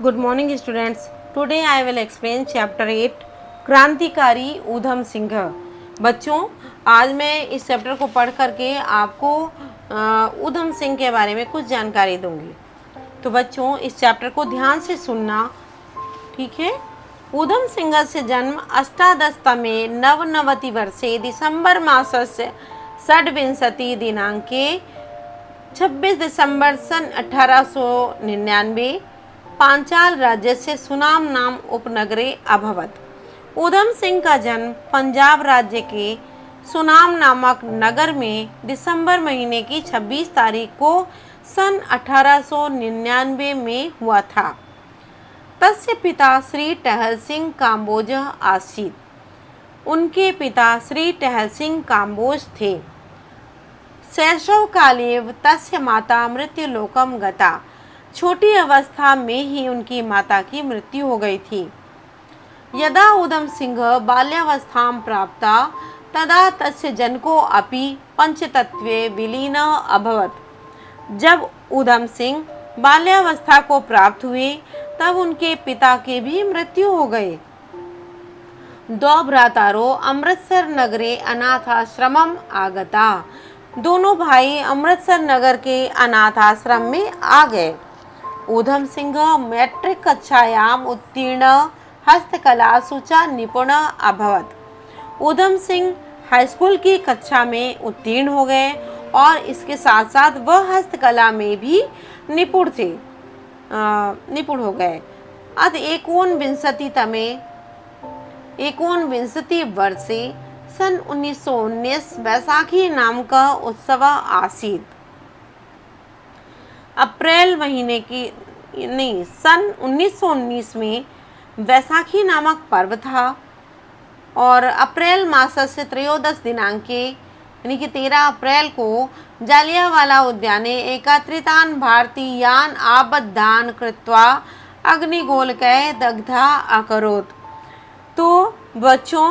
Good morning students. Today I will explain chapter 8 क्रांतिकारी ऊधम सिंह। बच्चों, आज मैं इस चैप्टर को पढ़ करके आपको ऊधम सिंह के बारे में कुछ जानकारी दूंगी। तो बच्चों, इस चैप्टर को ध्यान से सुनना, ठीक है। ऊधम सिंहस्य जन्म अष्टादशतमे नवनवतिवर्षे डिसेम्बर मासस्य षड्विंशति दिनाङ्के 26 दिसंबर सन 1899 पांचाल राज्यस्य सुनाम नाम उपनगरे अभवत्। ऊधम सिंह का जन्म पंजाब राज्य के सुनाम नामक नगर में दिसंबर महीने की 26 तारीख को सन 1899 में हुआ था। तस्य पिता श्री टहल सिंह काम्बोज आसीत्। उनके पिता श्री टहल सिंह काम्बोज थे। शैशवकालेव तस्य माता मृत्युलोकम गता। छोटी अवस्था में ही उनकी माता की मृत्यु हो गई थी। यदा ऊधम सिंह बाल्यावस्थां प्राप्ता तदा तस्य जनको अपि पंचतत्वे विलीन अभवत्। जब ऊधम सिंह बाल्यावस्था को प्राप्त हुए तब उनके पिता की भी मृत्यु हो गई। द्वौ भ्रातारो अमृतसर नगरे अनाथाश्रमम आगता। दोनों भाई अमृतसर नगर के अनाथ आश्रम में आ गए। ऊधम सिंह मैट्रिक कक्षायाम उत्तीर्ण हस्तकलासु च निपुण अभवत्। ऊधम सिंह हाईस्कूल की कक्षा में उत्तीर्ण हो गए और इसके साथ साथ वह हस्तकला में भी निपुण हो गए। अत एकोनविंशति वर्षे सन 1919 वैसाखी नाम का उत्सव आसीत्। सन 1919 में वैसाखी नामक पर्व था और अप्रैल मास से त्रयोदश दिनांके यानी कि 13 अप्रैल को जालियावाला उद्याने एकत्रितान् भारतीयान् आबद्धान् कृत्वा अग्निगोलकैः दग्धा अकरोत्। तो बच्चों,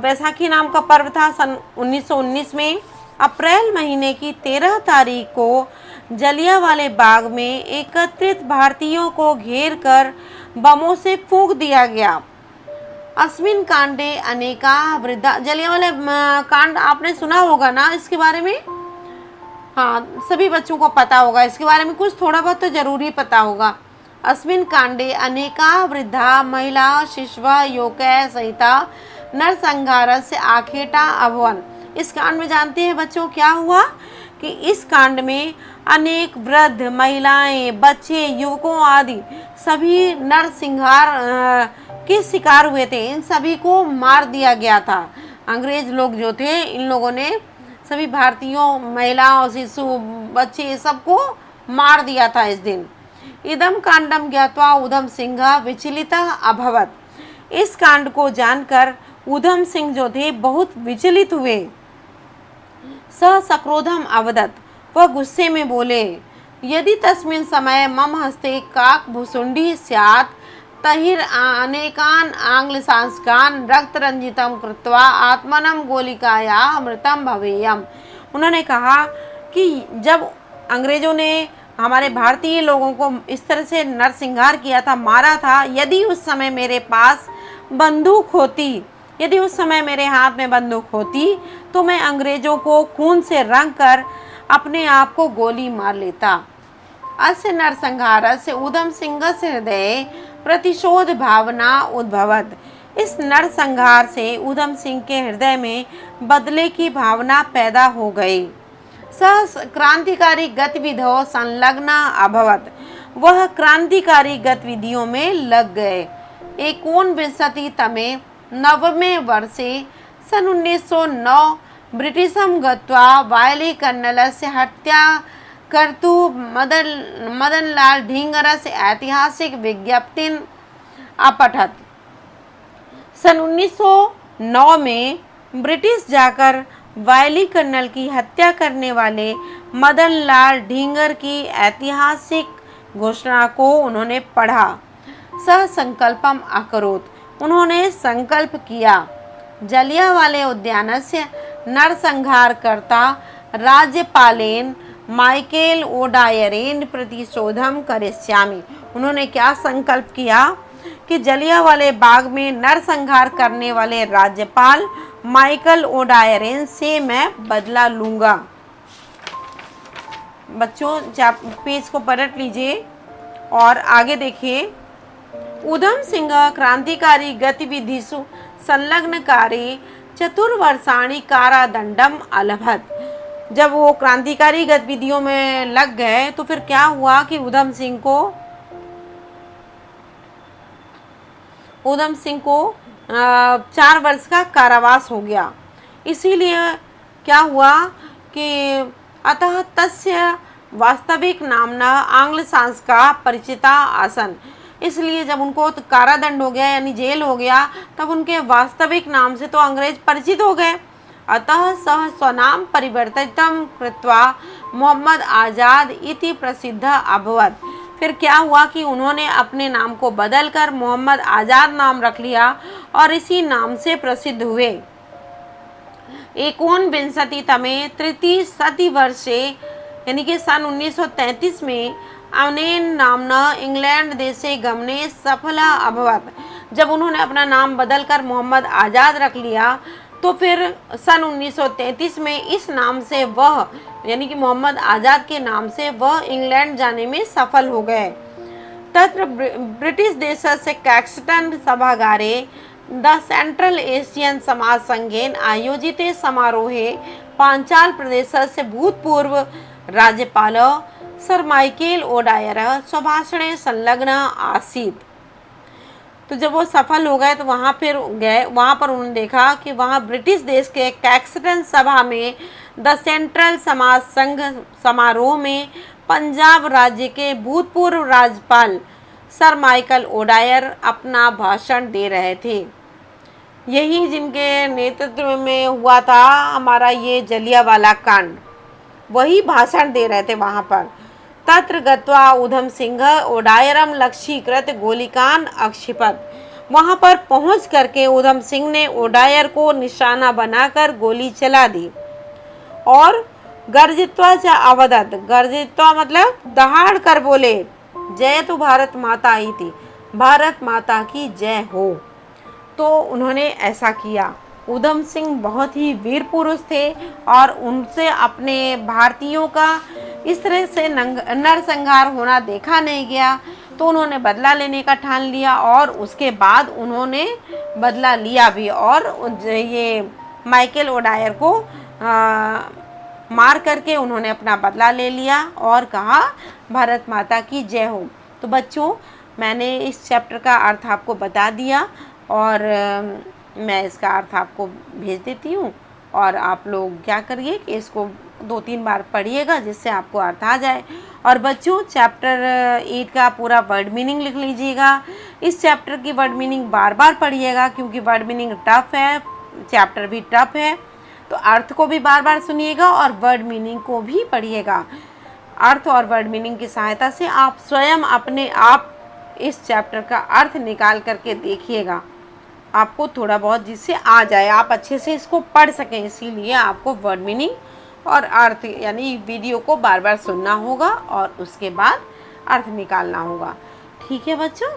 वैसाखी नाम का पर्व था सन 1919 में। अप्रैल महीने की 13 तारीख को जलियांवाले बाग में एकत्रित भारतीयों को घेर कर बमों से फूंक दिया गया। अस्मिन कांडे अनेका वृद्धा। जलियांवाले कांड आपने सुना होगा ना इसके बारे में? हाँ, सभी बच्चों को पता होगा इसके बारे में, कुछ थोड़ा बहुत तो जरूरी पता होगा। अस्मिन कांडे अनेका वृद्धा महिला शिशवः योकै सहिता नरसंहारस्य आखेटा अभवन्। इस कांड में जानते हैं बच्चों क्या हुआ कि इस कांड में अनेक वृद्ध महिलाएं, बच्चे, युवकों आदि सभी नरसंहार के शिकार हुए थे। इन सभी को मार दिया गया था। अंग्रेज लोग जो थे, इन लोगों ने सभी भारतीयों, महिलाओं, शिशु, बच्चे सबको मार दिया था इस दिन। इदम कांडम ज्ञात्वा ऊधम सिंह विचलितः अभवत्। इस कांड को जानकर ऊधम सिंह जो थे बहुत विचलित हुए। स सक्रोधम अवदत्। वह गुस्से में बोले, यदि तस्मिन् समय मम हस्ते काकभुसुण्डी स्यात् तहिर अनेकान् आंग्लशासकान् रक्तरंजितं कृत्वा आत्मनं गोलिकायाः मृतं भवेयम्। उन्होंने कहा कि जब अंग्रेजों ने हमारे भारतीय लोगों को इस तरह से नरसंहार किया था, मारा था, यदि उस समय मेरे पास बंदूक होती, यदि उस समय मेरे हाथ में बंदूक होती तो मैं अंग्रेजों को खून से रंग कर अपने आप को गोली मार लेता। अस्य नरसंहारस्य ऊधम सिंहस्य हृदये प्रतिशोध भावना उद्भवत्। इस नरसंहार से ऊधम सिंह के हृदय में बदले की भावना पैदा हो गई। सह क्रांतिकारी गतिविधियों संलग्न अभवत्। वह क्रांतिकारी गतिविधियों में लग गए। एकोनविंशतितमे नवमे वर्षे सन 1909 ब्रिटिशं गत्वा वायली कर्नलस्य हत्या कर्तुं मदनलाल ढींगरस्य ऐतिहासिक विज्ञप्तिं अपठत्। सन 1909 में ब्रिटिश जाकर वायली कर्नल की हत्या करने वाले मदनलाल ढींगर की ऐतिहासिक घोषणा को उन्होंने पढ़ा। सह संकल्पम अकरोत्। उन्होंने संकल्प किया, जलियांवाले उद्यानस्य नरसंहारकर्ता राज्यपालेन माइकेल ओडायरेन प्रतिशोधम करिष्यामि। उन्होंने क्या संकल्प किया कि जलियांवाले बाग में नरसंहार करने वाले राज्यपाल माइकल ओडायरेन से मैं बदला लूँगा। बच्चों पेज को पलट लीजिए और आगे देखिए। उधम सिंह क्रांतिकारी गतिविधिषु संलग्नकारी चतुर्वर्षाणि कारादंडम अलभत। जब वो क्रांतिकारी गतिविधियों में लग गए तो फिर क्या हुआ कि उधम सिंह को 4 वर्ष का कारावास हो गया। इसीलिए क्या हुआ कि अतः तस्य वास्तविक नामना आंग्ल सांस्का परिचिता आसन। इसलिए जब उनको तो कारादंड हो गया यानी जेल हो गया, तब उनके वास्तविक नाम से तो अंग्रेज परिचित हो गए। अतः सह स्वनाम परिवर्तितं कृत्वा मोहम्मद आज़ाद इति प्रसिद्ध अभवत्। फिर क्या हुआ कि उन्होंने अपने नाम को बदलकर मोहम्मद आज़ाद नाम रख लिया और इसी नाम से प्रसिद्ध हुए। 19विंशतितमे तृतीय शतवर्षे यानी कि सन 1933 में अनेन नामना इंग्लैंड देशे गमने सफला अभवत्। जब उन्होंने अपना नाम बदलकर मोहम्मद आज़ाद रख लिया तो फिर सन 1933 में इस नाम से वह यानी कि मोहम्मद आज़ाद के नाम से वह इंग्लैंड जाने में सफल हो गए। तत्र ब्रिटिश देशस्य कैक्सटन सभागारे द सेंट्रल एशियन समाज संघेन आयोजिते समारोहे पांचाल प्रदेशस्य भूतपूर्व राज्यपाल सर माइकल ओडायर स्वभाषणे संलग्न आसीत्। तो जब वो सफल हो गए तो वहाँ पर उन्होंने देखा कि वहाँ ब्रिटिश देश के कैक्सटन सभा में द सेंट्रल समाज संघ समारोह में पंजाब राज्य के भूतपूर्व राज्यपाल सर माइकल ओडायर अपना भाषण दे रहे थे। यही जिनके नेतृत्व में हुआ था हमारा ये जलियांवाला कांड, वही भाषण दे रहे थे वहाँ पर। तत्र गत्वा उधम सिंह ओडायरम लक्ष्यीकृत गोलिकान अक्षिपत। वहाँ पर पहुँच करके उधम सिंह ने ओडायर को निशाना बनाकर गोली चला दी और गर्जित्वा च अवदत। गर्जित्वा मतलब दहाड़ कर बोले, जय तु भारत माता इति, भारत माता की जय हो। तो उन्होंने ऐसा किया। उधम सिंह बहुत ही वीर पुरुष थे और उनसे अपने भारतीयों का इस तरह से नरसंहार होना देखा नहीं गया, तो उन्होंने बदला लेने का ठान लिया और उसके बाद उन्होंने बदला लिया भी और ये माइकल ओडायर को मार करके उन्होंने अपना बदला ले लिया और कहा भारत माता की जय हो। तो बच्चों, मैंने इस चैप्टर का अर्थ आपको बता दिया और मैं इसका अर्थ आपको भेज देती हूँ और आप लोग क्या करिए कि इसको 2-3 बार पढ़िएगा जिससे आपको अर्थ आ जाए। और बच्चों, चैप्टर 8 का पूरा वर्ड मीनिंग लिख लीजिएगा। इस चैप्टर की वर्ड मीनिंग बार बार पढ़िएगा क्योंकि वर्ड मीनिंग टफ है, चैप्टर भी टफ है। तो अर्थ को भी बार बार सुनिएगा और वर्ड मीनिंग को भी पढ़िएगा। अर्थ और वर्ड मीनिंग की सहायता से आप स्वयं अपने आप इस चैप्टर का अर्थ निकाल करके देखिएगा, आपको थोड़ा बहुत जिससे आ जाए, आप अच्छे से इसको पढ़ सकें। इसीलिए आपको वर्ड मीनिंग और अर्थ यानी वीडियो को बार बार सुनना होगा और उसके बाद अर्थ निकालना होगा। ठीक है बच्चों।